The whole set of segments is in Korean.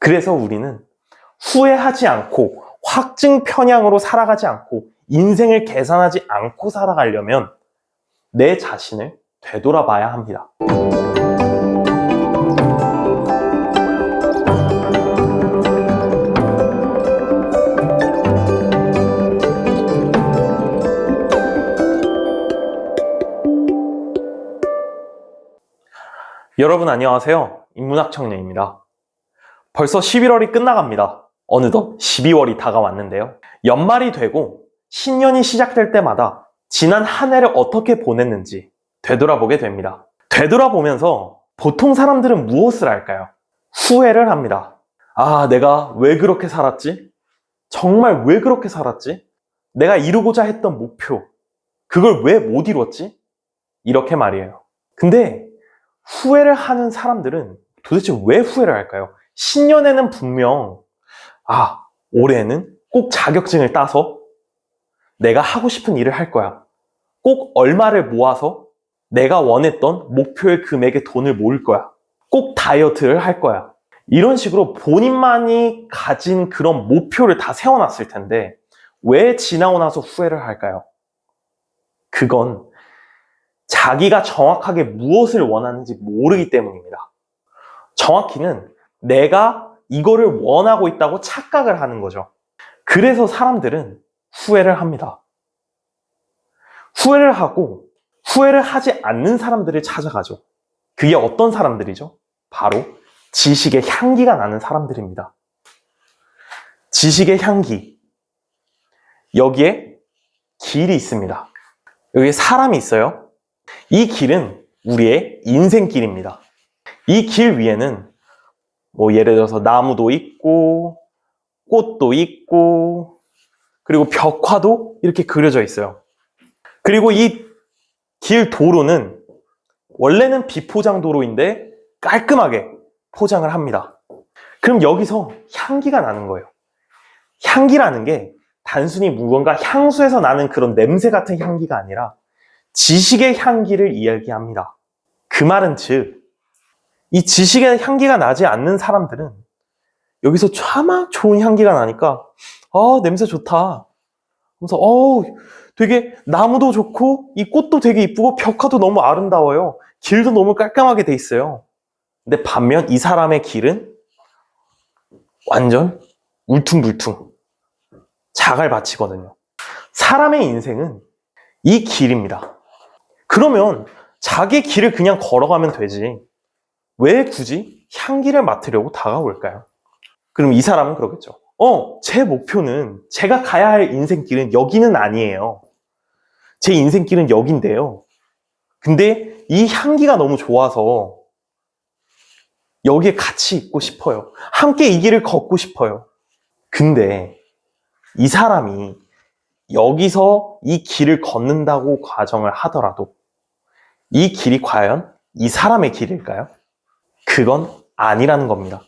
그래서 우리는 후회하지 않고 확증 편향으로 살아가지 않고 인생을 계산하지 않고 살아가려면 내 자신을 되돌아봐야 합니다. 여러분 안녕하세요. 인문학 청년입니다. 벌써 11월이 끝나갑니다. 어느덧 12월이 다가왔는데요. 연말이 되고 신년이 시작될 때마다 지난 한 해를 어떻게 보냈는지 되돌아보게 됩니다. 되돌아보면서 보통 사람들은 무엇을 할까요? 후회를 합니다. 아, 내가 왜 그렇게 살았지? 정말 왜 그렇게 살았지? 내가 이루고자 했던 목표, 그걸 왜 못 이뤘지? 이렇게 말이에요. 근데 후회를 하는 사람들은 도대체 왜 후회를 할까요? 신년에는 분명 올해는 꼭 자격증을 따서 내가 하고 싶은 일을 할 거야. 꼭 얼마를 모아서 내가 원했던 목표의 금액의 돈을 모을 거야. 꼭 다이어트를 할 거야. 이런 식으로 본인만이 가진 그런 목표를 다 세워놨을 텐데 왜 지나고 나서 후회를 할까요? 그건 자기가 정확하게 무엇을 원하는지 모르기 때문입니다. 정확히는 내가 이거를 원하고 있다고 착각을 하는 거죠. 그래서 사람들은 후회를 합니다. 후회를 하고 후회를 하지 않는 사람들을 찾아가죠. 그게 어떤 사람들이죠? 바로 지식의 향기가 나는 사람들입니다. 지식의 향기. 여기에 길이 있습니다. 여기에 사람이 있어요. 이 길은 우리의 인생길입니다. 이 길 위에는 예를 들어서 나무도 있고 꽃도 있고 그리고 벽화도 이렇게 그려져 있어요. 그리고 이 길 도로는 원래는 비포장 도로인데 깔끔하게 포장을 합니다. 그럼 여기서 향기가 나는 거예요. 향기라는 게 단순히 무언가 향수에서 나는 그런 냄새 같은 향기가 아니라 지식의 향기를 이야기합니다. 그 말은 즉, 이 지식의 향기가 나지 않는 사람들은 여기서 차마 좋은 향기가 나니까 냄새 좋다. 그래서 되게 나무도 좋고 이 꽃도 되게 이쁘고 벽화도 너무 아름다워요. 길도 너무 깔끔하게 돼 있어요. 근데 반면 이 사람의 길은 완전 울퉁불퉁 자갈밭이거든요. 사람의 인생은 이 길입니다. 그러면 자기 길을 그냥 걸어가면 되지 왜 굳이 향기를 맡으려고 다가올까요? 그럼 이 사람은 그러겠죠. 제 목표는 제가 가야 할 인생길은 여기는 아니에요. 제 인생길은 여긴데요. 근데 이 향기가 너무 좋아서 여기에 같이 있고 싶어요. 함께 이 길을 걷고 싶어요. 근데 이 사람이 여기서 이 길을 걷는다고 가정을 하더라도 이 길이 과연 이 사람의 길일까요? 그건 아니라는 겁니다.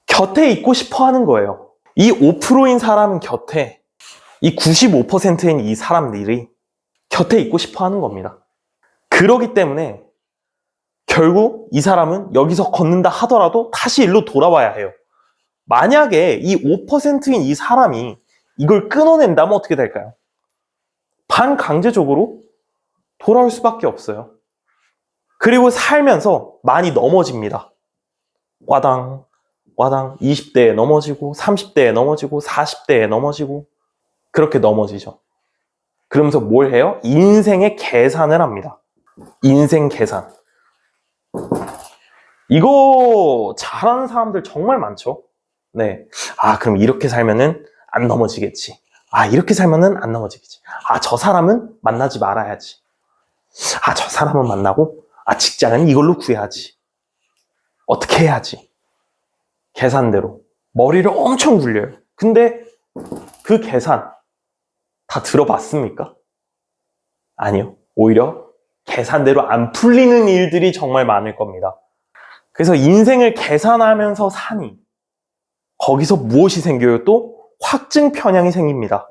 곁에 있고 싶어 하는 거예요. 이 5%인 사람은 곁에, 이 95%인 이 사람들이 곁에 있고 싶어 하는 겁니다. 그러기 때문에 결국 이 사람은 여기서 걷는다 하더라도 다시 일로 돌아와야 해요. 만약에 이 5%인 이 사람이 이걸 끊어낸다면 어떻게 될까요? 반강제적으로 돌아올 수밖에 없어요. 그리고 살면서 많이 넘어집니다. 와당 20대에 넘어지고 30대에 넘어지고 40대에 넘어지고 그렇게 넘어지죠. 그러면서 뭘 해요? 인생의 계산을 합니다. 인생 계산. 이거 잘하는 사람들 정말 많죠. 네. 그럼 이렇게 살면은 안 넘어지겠지. 이렇게 살면은 안 넘어지겠지. 저 사람은 만나지 말아야지. 저 사람은 만나고 직장은 이걸로 구해야지. 어떻게 해야지. 계산대로 머리를 엄청 굴려요. 근데 그 계산 다 들어봤습니까? 아니요. 오히려 계산대로 안 풀리는 일들이 정말 많을 겁니다. 그래서 인생을 계산하면서 사니 거기서 무엇이 생겨요? 또 확증 편향이 생깁니다.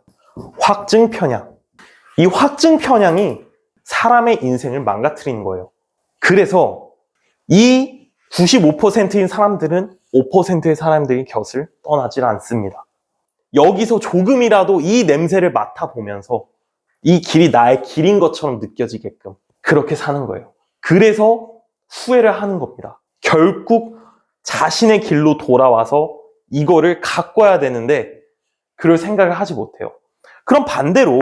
확증 편향. 이 확증 편향이 사람의 인생을 망가뜨리는 거예요. 그래서 이 95%인 사람들은 5%의 사람들이 곁을 떠나질 않습니다. 여기서 조금이라도 이 냄새를 맡아보면서 이 길이 나의 길인 것처럼 느껴지게끔 그렇게 사는 거예요. 그래서 후회를 하는 겁니다. 결국 자신의 길로 돌아와서 이거를 가꿔야 되는데 그럴 생각을 하지 못해요. 그럼 반대로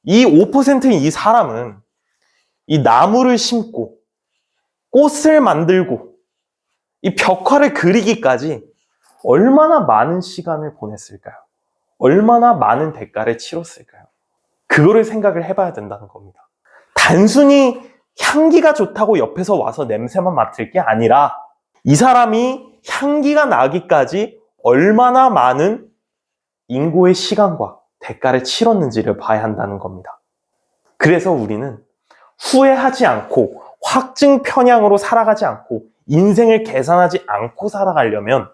이 5%인 이 사람은 이 나무를 심고 꽃을 만들고 이 벽화를 그리기까지 얼마나 많은 시간을 보냈을까요? 얼마나 많은 대가를 치렀을까요? 그거를 생각을 해봐야 된다는 겁니다. 단순히 향기가 좋다고 옆에서 와서 냄새만 맡을 게 아니라 이 사람이 향기가 나기까지 얼마나 많은 인고의 시간과 대가를 치렀는지를 봐야 한다는 겁니다. 그래서 우리는 후회하지 않고 확증 편향으로 살아가지 않고 인생을 계산하지 않고 살아가려면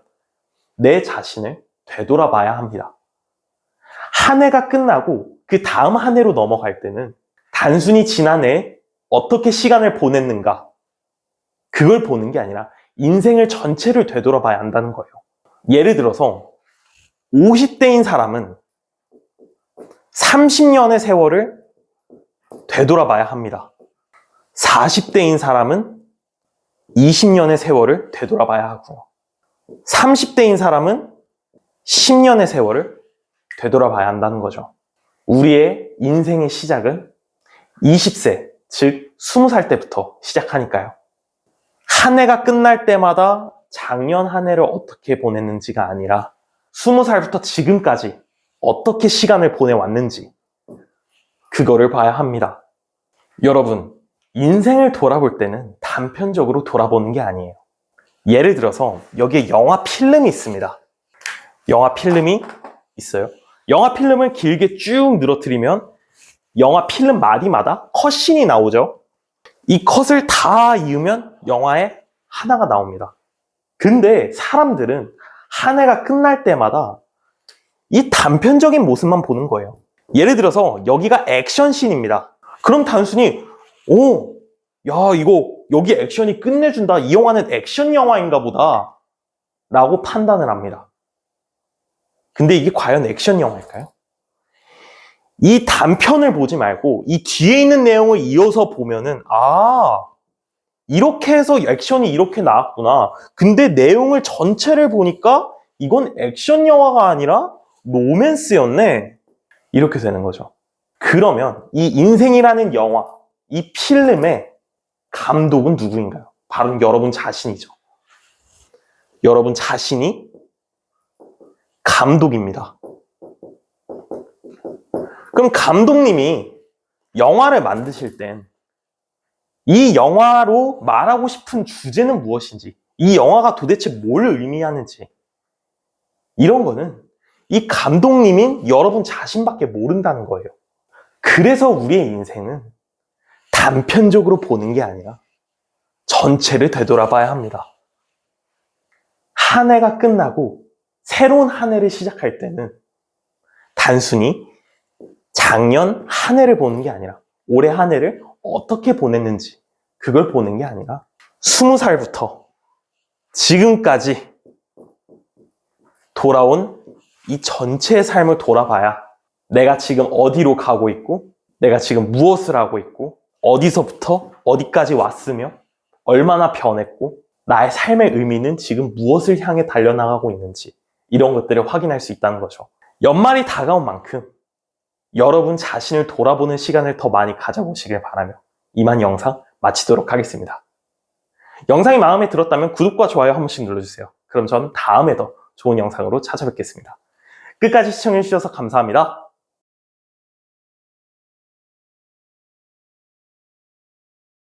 내 자신을 되돌아봐야 합니다. 한 해가 끝나고 그 다음 한 해로 넘어갈 때는 단순히 지난해 어떻게 시간을 보냈는가 그걸 보는 게 아니라 인생을 전체를 되돌아봐야 한다는 거예요. 예를 들어서 50대인 사람은 30년의 세월을 되돌아봐야 합니다. 40대인 사람은 20년의 세월을 되돌아봐야 하고요. 30대인 사람은 10년의 세월을 되돌아봐야 한다는 거죠. 우리의 인생의 시작은 20세, 즉 20살 때부터 시작하니까요. 한 해가 끝날 때마다 작년 한 해를 어떻게 보냈는지가 아니라 20살부터 지금까지 어떻게 시간을 보내왔는지 그거를 봐야 합니다. 여러분, 인생을 돌아볼 때는 단편적으로 돌아보는 게 아니에요. 예를 들어서 여기에 영화 필름이 있습니다. 영화 필름이 있어요. 영화 필름을 길게 쭉 늘어뜨리면 영화 필름 마디마다 컷신이 나오죠. 이 컷을 다 이으면 영화에 하나가 나옵니다. 근데 사람들은 한 해가 끝날 때마다 이 단편적인 모습만 보는 거예요. 예를 들어서 여기가 액션씬입니다. 그럼 단순히 야 이거 여기 액션이 끝내준다. 이 영화는 액션 영화인가 보다 라고 판단을 합니다. 근데 이게 과연 액션 영화일까요? 이 단편을 보지 말고 이 뒤에 있는 내용을 이어서 보면은 이렇게 해서 액션이 이렇게 나왔구나. 근데 내용을 전체를 보니까 이건 액션 영화가 아니라 로맨스였네. 이렇게 되는 거죠. 그러면 이 인생이라는 영화, 이 필름의 감독은 누구인가요? 바로 여러분 자신이죠. 여러분 자신이 감독입니다. 그럼 감독님이 영화를 만드실 땐 이 영화로 말하고 싶은 주제는 무엇인지, 이 영화가 도대체 뭘 의미하는지 이런 거는 이 감독님인 여러분 자신밖에 모른다는 거예요. 그래서 우리의 인생은 단편적으로 보는 게 아니라 전체를 되돌아봐야 합니다. 한 해가 끝나고 새로운 한 해를 시작할 때는 단순히 작년 한 해를 보는 게 아니라 올해 한 해를 어떻게 보냈는지 그걸 보는 게 아니라 20살부터 지금까지 돌아온 이 전체의 삶을 돌아봐야 내가 지금 어디로 가고 있고 내가 지금 무엇을 하고 있고 어디서부터 어디까지 왔으며 얼마나 변했고 나의 삶의 의미는 지금 무엇을 향해 달려나가고 있는지 이런 것들을 확인할 수 있다는 거죠. 연말이 다가온 만큼 여러분 자신을 돌아보는 시간을 더 많이 가져보시길 바라며 이만 영상 마치도록 하겠습니다. 영상이 마음에 들었다면 구독과 좋아요 한 번씩 눌러주세요. 그럼 전 다음에 더 좋은 영상으로 찾아뵙겠습니다. 끝까지 시청해주셔서 감사합니다.